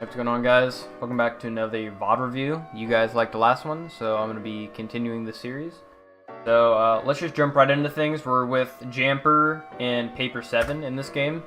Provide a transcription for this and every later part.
What's going on, guys? Welcome back to another VOD review. You guys liked the last one, so I'm going to be continuing the series. So let's just jump right into things. We're with Jamper and Paper7 in this game.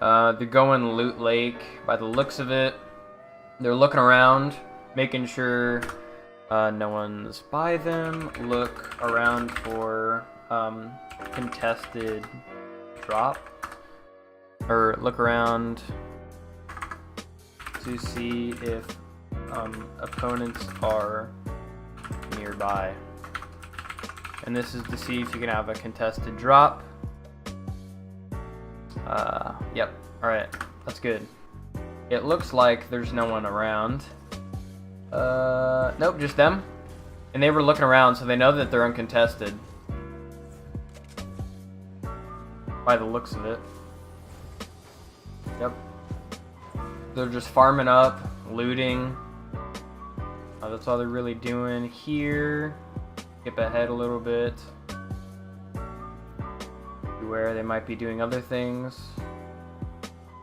They're going Loot Lake by the looks of it. They're looking around, making sure no one's by them. Look around for contested drop. Or look around to see if opponents are nearby. And this is to see if you can have a contested drop. Yep, alright, that's good. It looks like there's no one around. Nope, just them. And they were looking around, so they know that they're uncontested. By the looks of it. Yep. They're just farming up, looting. That's all they're really doing here. Skip ahead a little bit. Where they might be doing other things.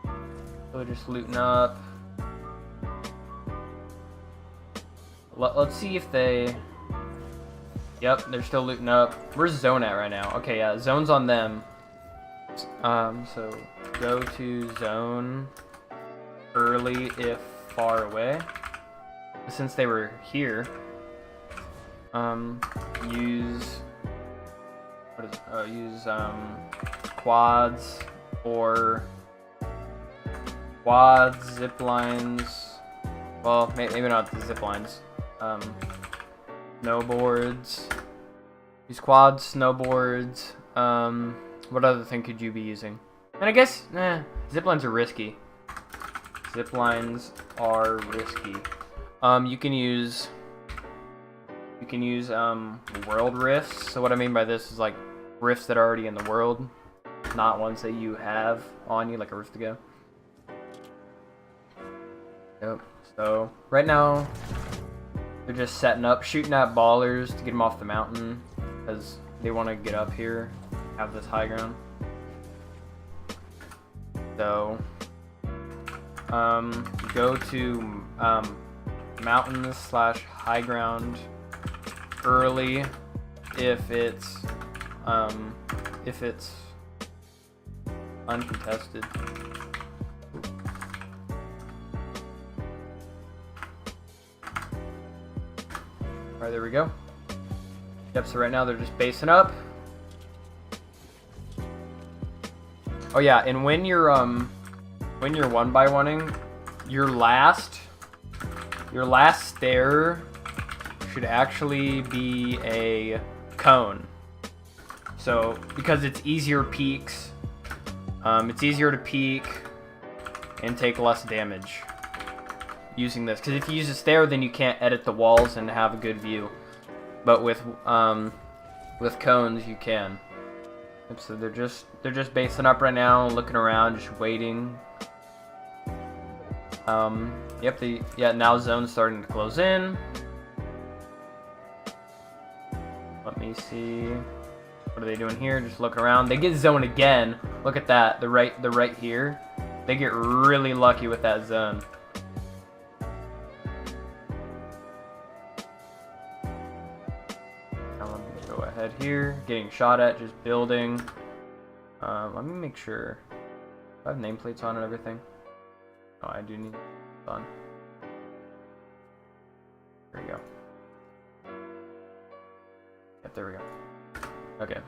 So they're just looting up. Let's see if they... Yep, they're still looting up. Where's Zone at right now? Okay, yeah, Zone's on them. So go to Zone early if far away. Since they were here, use quads or zip lines. Well, maybe not the zip lines. Snowboards. Use quads, snowboards. What other thing could you be using? And I guess, zip lines are risky. Zip lines are risky. You can use world rifts. So what I mean by this is like rifts that are already in the world, not ones that you have on you, like a rift to go. Yep. So right now they're just setting up, shooting at ballers to get them off the mountain because they want to get up here, have this high ground. So go to mountains/high ground early if it's uncontested. Alright, there we go. Yep, so right now they're just basing up. Oh yeah, and when you're 1x1ing, your last stair should actually be a cone. So because it's easier peaks, it's easier to peek and take less damage using this. Because if you use a stair, then you can't edit the walls and have a good view. But with cones, you can. So they're just basing up right now, looking around, just waiting. Yep, now Zone's starting to close in. Let me see. What are they doing here? Just look around. They get Zone again. Look at that. The right here. They get really lucky with that Zone. Now let me go ahead here. Getting shot at, just building. Let me make sure. I have nameplates on and everything. Oh, I do need it on. There we go. Yep, there we go. Okay.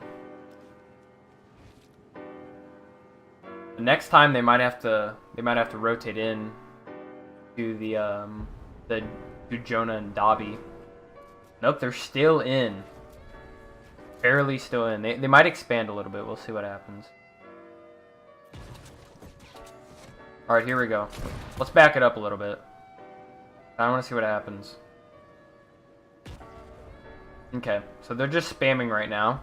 The next time they might have to rotate in to to Jonah and Dobby. Nope, they're still in. Barely still in. They might expand a little bit. We'll see what happens. Alright, here we go. Let's back it up a little bit. I want to see what happens. Okay, so they're just spamming right now.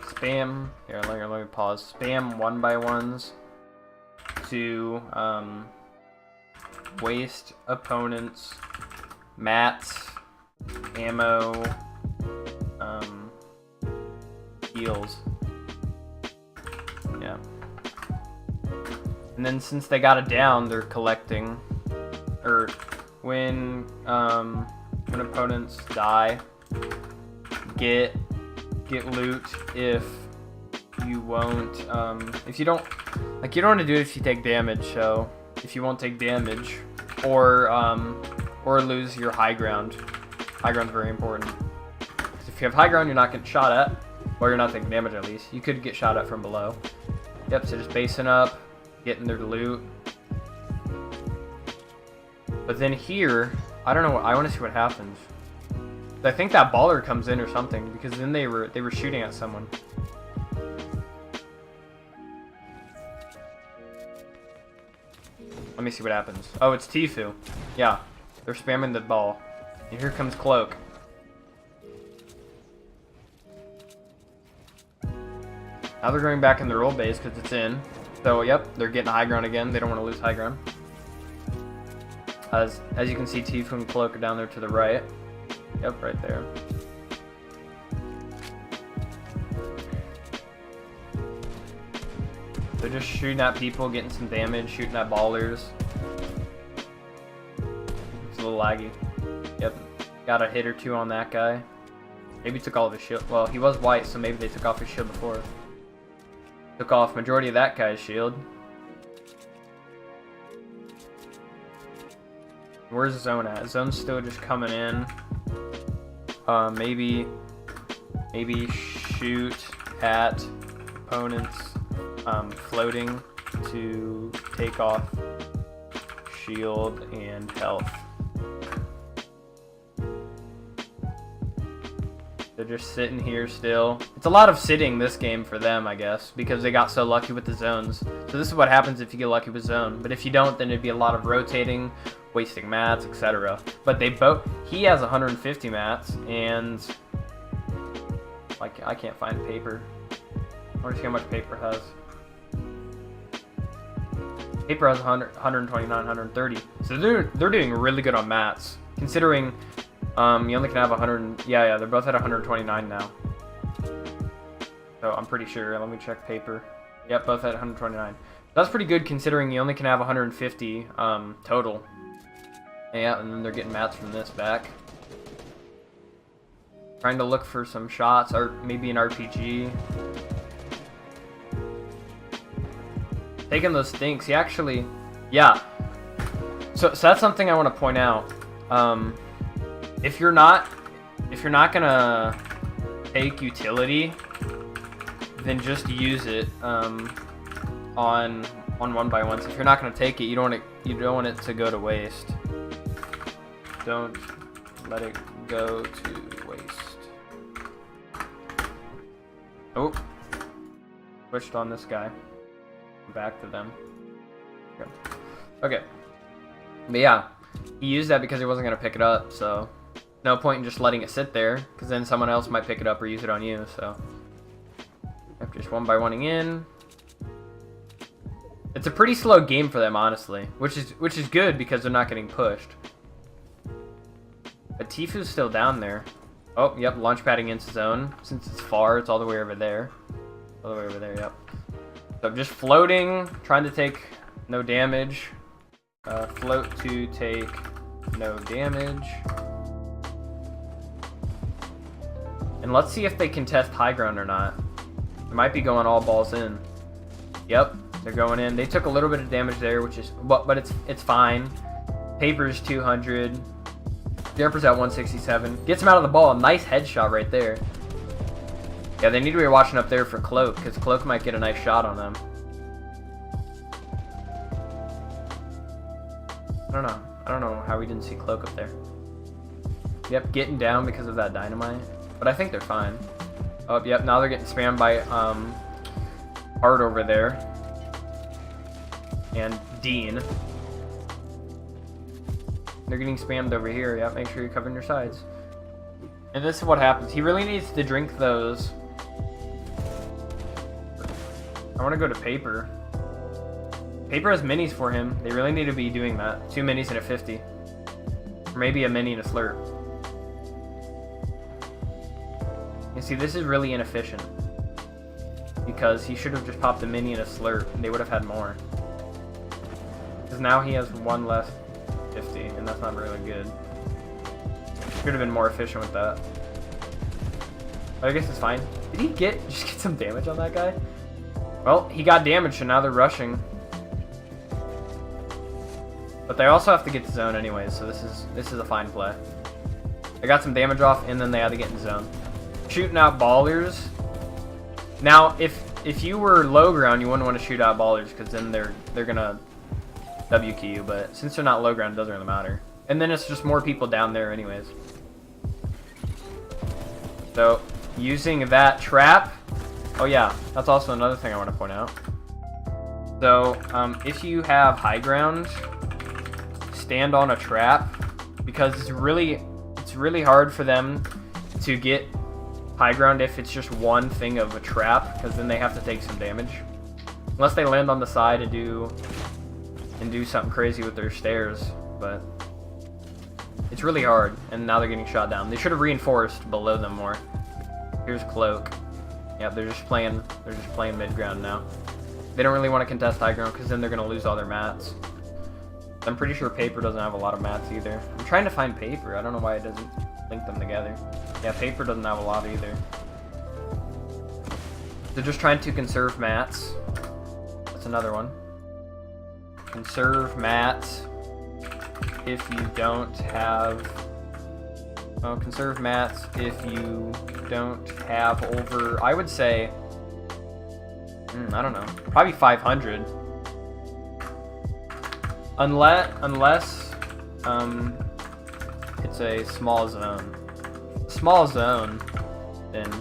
Spam. Here, let me pause. Spam 1x1s to waste opponents' mats, ammo, heals. Yeah. And then since they got it down, they're collecting. Or when opponents die, get loot if you won't, if you don't, like, you don't want to do it if you take damage, so if you won't take damage, or lose your high ground. High ground's very important. Because if you have high ground, you're not getting shot at, or you're not taking damage at least. You could get shot at from below. Yep, so just basing up, getting their loot. But then here, I don't know, I want to see what happens. I think that baller comes in or something, because then they were shooting at someone. Let me see what happens. Oh, it's Tfue. Yeah, they're spamming the ball. And here comes Cloak. Now they're going back in their old base because it's in. So, yep, they're getting high ground again. They don't want to lose high ground. As you can see, Tfue and Cloak are down there to the right. Yep, right there. They're just shooting at people, getting some damage, shooting at ballers. It's a little laggy. Yep, got a hit or two on that guy. Maybe took all of his shield. Well, he was white, so maybe they took off his shield before. Took off majority of that guy's shield. Where's Zone at? Zone's still just coming in. Maybe shoot at opponents floating to take off shield and health. They're just sitting here still. It's a lot of sitting this game for them, I guess, because they got so lucky with the zones. So this is what happens if you get lucky with zone. But if you don't, then it'd be a lot of rotating, wasting mats, etc. But they both, he has 150 mats, and like, I can't find paper. I want to see how much paper has. Paper has 129, 130. So they're doing really good on mats, considering you only can have 100. Yeah, they're both at 129 now. So I'm pretty sure. Let me check paper. Yep, both at 129. That's pretty good considering you only can have 150 total. Yeah, and then they're getting mats from this back. Trying to look for some shots, or maybe an RPG. Taking those stinks. He actually, yeah. So that's something I want to point out. If you're not gonna take utility, then just use it on 1x1s. If you're not gonna take it, you don't want it to go to waste. Don't let it go to waste. Oh, switched on this guy. Back to them. Okay. But yeah, he used that because he wasn't gonna pick it up, so no point in just letting it sit there, because then someone else might pick it up or use it on you. So just 1x1ing in. It's a pretty slow game for them, honestly, which is good because they're not getting pushed. But Tfue's still down there. Oh, yep, launch padding into zone. Since it's far, it's all the way over there. All the way over there, yep. So I'm just floating, trying to take no damage. Float to take no damage. And let's see if they can test high ground or not. They might be going all balls in. Yep, they're going in. They took a little bit of damage there, which is, but it's fine. Paper's 200. Jamper's at 167. Gets him out of the ball. Nice headshot right there. Yeah, they need to be watching up there for Cloak, because Cloak might get a nice shot on them. I don't know how we didn't see Cloak up there. Yep, getting down because of that dynamite. But I think they're fine. Oh, yep, now they're getting spammed by Hard over there. And Dean. They're getting spammed over here. Yep, make sure you're covering your sides. And this is what happens. He really needs to drink those. I want to go to Paper. Paper has minis for him. They really need to be doing that. 2 minis and a 50. Or maybe a mini and a slurp. You see, this is really inefficient. Because he should have just popped a mini and a slurp, and they would have had more. Because now he has one less 50, and that's not really good. Could have been more efficient with that. But I guess it's fine. Did he just get some damage on that guy? Well, he got damaged, and now they're rushing. But they also have to get to zone anyways, so this is a fine play. They got some damage off, and then they had to get in zone. Shooting out ballers. Now, if you were low ground, you wouldn't want to shoot out ballers, because then they're gonna W key you. But since they're not low ground, it doesn't really matter. And then it's just more people down there anyways. So, using that trap. Oh yeah, that's also another thing I want to point out. So, if you have high ground, stand on a trap, because it's really hard for them to get high ground if it's just one thing of a trap, because then they have to take some damage. Unless they land on the side and do something crazy with their stairs, but it's really hard, and now they're getting shot down. They should have reinforced below them more. Here's Cloak. Yeah, they're just playing mid ground now. They don't really want to contest high ground, because then they're gonna lose all their mats. I'm pretty sure Paper doesn't have a lot of mats either. I'm trying to find Paper. I don't know why it doesn't link them together. Yeah, Paper doesn't have a lot either. They're just trying to conserve mats. That's another one. Conserve mats if you don't have... Oh, conserve mats if you don't have over... I would say... I don't know. Probably 500. Unless it's a small zone. Small zone, then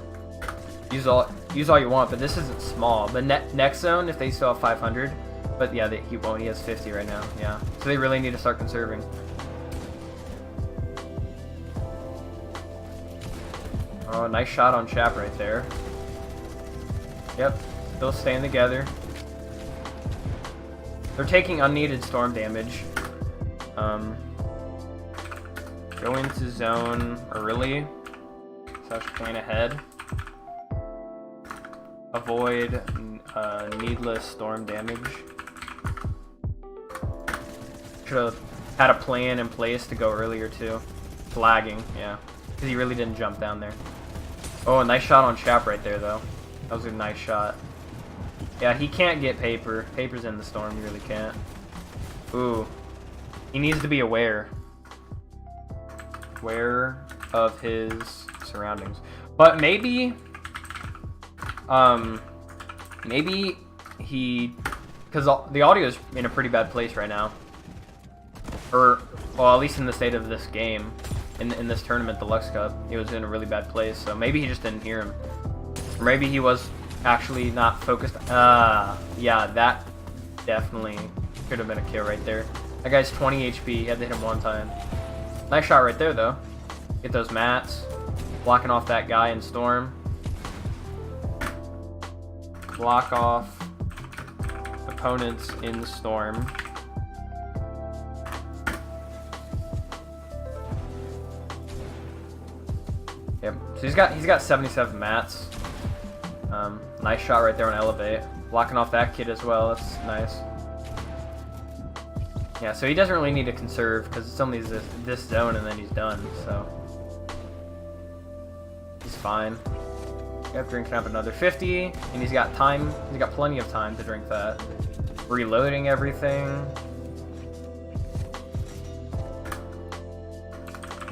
use all you want. But this isn't small. The next zone, if they still have 500, but yeah, he won't. He has 50 right now. Yeah, so they really need to start conserving. Oh, nice shot on Chap right there. Yep, still staying together. They're taking unneeded storm damage. Go into zone early. Slash plan ahead. Avoid needless storm damage. Should have had a plan in place to go earlier too. Flagging, yeah. Because he really didn't jump down there. Oh, a nice shot on Chap right there though. That was a nice shot. Yeah, he can't get Paper. Paper's in the storm, he really can't. Ooh. He needs to be aware. Aware of his surroundings. But maybe... maybe he... Because the audio is in a pretty bad place right now. Or, well, at least in the state of this game. In this tournament, the Lux Cup, it was in a really bad place. So maybe he just didn't hear him. Or maybe he was... actually not focused. Yeah, that definitely could have been a kill right there. That guy's 20 HP. He had to hit him one time. Nice shot right there, though. Get those mats. Blocking off that guy in Storm. Block off opponents in the Storm. Yep. So he's got 77 mats. Nice shot right there on Elevate. Blocking off that kid as well, that's nice. Yeah, so he doesn't really need to conserve because it's only this zone and then he's done, so. He's fine. Yep, drinking up another 50, and he's got time, he's got plenty of time to drink that. Reloading everything.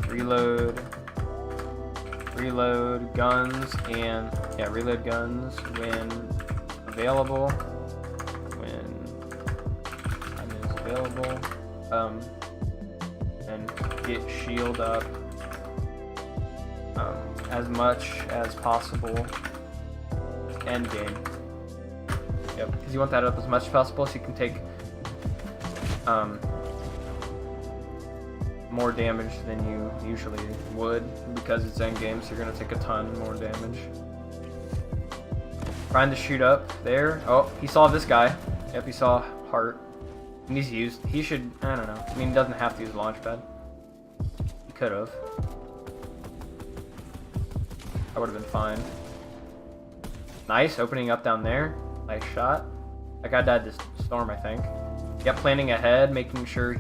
Reload guns, and yeah, reload guns when available. When time is available. And get shield up as much as possible. End game. Yep, because you want that up as much as possible so you can take more damage than you usually would, because it's end game, so you're gonna take a ton more damage. Trying to shoot up there. Oh, he saw this guy. Yep, he saw Heart. And he should, I don't know. I mean, he doesn't have to use Launchpad. He could have. That would have been fine. Nice, opening up down there. Nice shot. That guy died to Storm, I think. Yep, planning ahead, making sure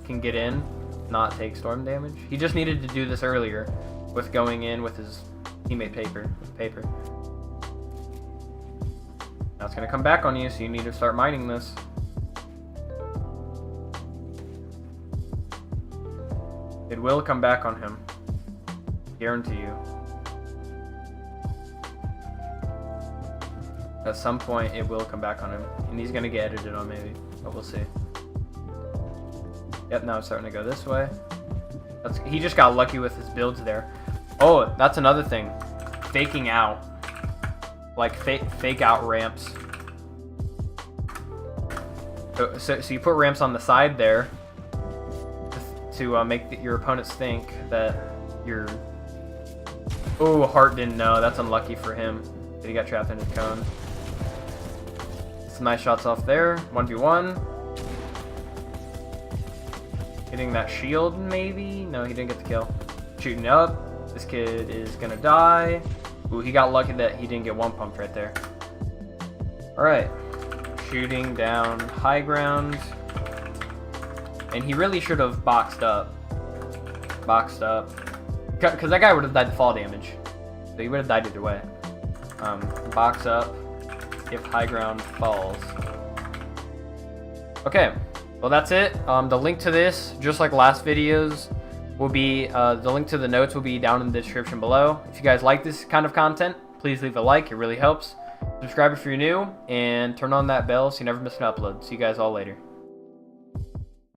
can get in, not take storm damage. He just needed to do this earlier with going in with his teammate Paper. Now it's going to come back on you, so you need to start mining this. It will come back on him. Guarantee you. At some point, it will come back on him. And he's going to get edited on maybe. But we'll see. Yep, now it's starting to go this way. He just got lucky with his builds there. Oh, that's another thing. Faking out. Like, fake out ramps. So you put ramps on the side there to make your opponents think that you're... Oh, Hart didn't know. That's unlucky for him. He got trapped in his cone. Some nice shots off there. 1v1. Hitting that shield, maybe? No, he didn't get the kill. Shooting up. This kid is gonna die. Ooh, he got lucky that he didn't get one pumped right there. Alright. Shooting down high ground. And he really should have boxed up. Because that guy would have died to fall damage. So he would have died either way. Box up if high ground falls. Okay. Well, that's it. The link to this, just like last videos, will be, the link to the notes will be down in the description below. If you guys like this kind of content, please leave a like. It really helps. Subscribe if you're new, and turn on that bell so you never miss an upload. See you guys all later.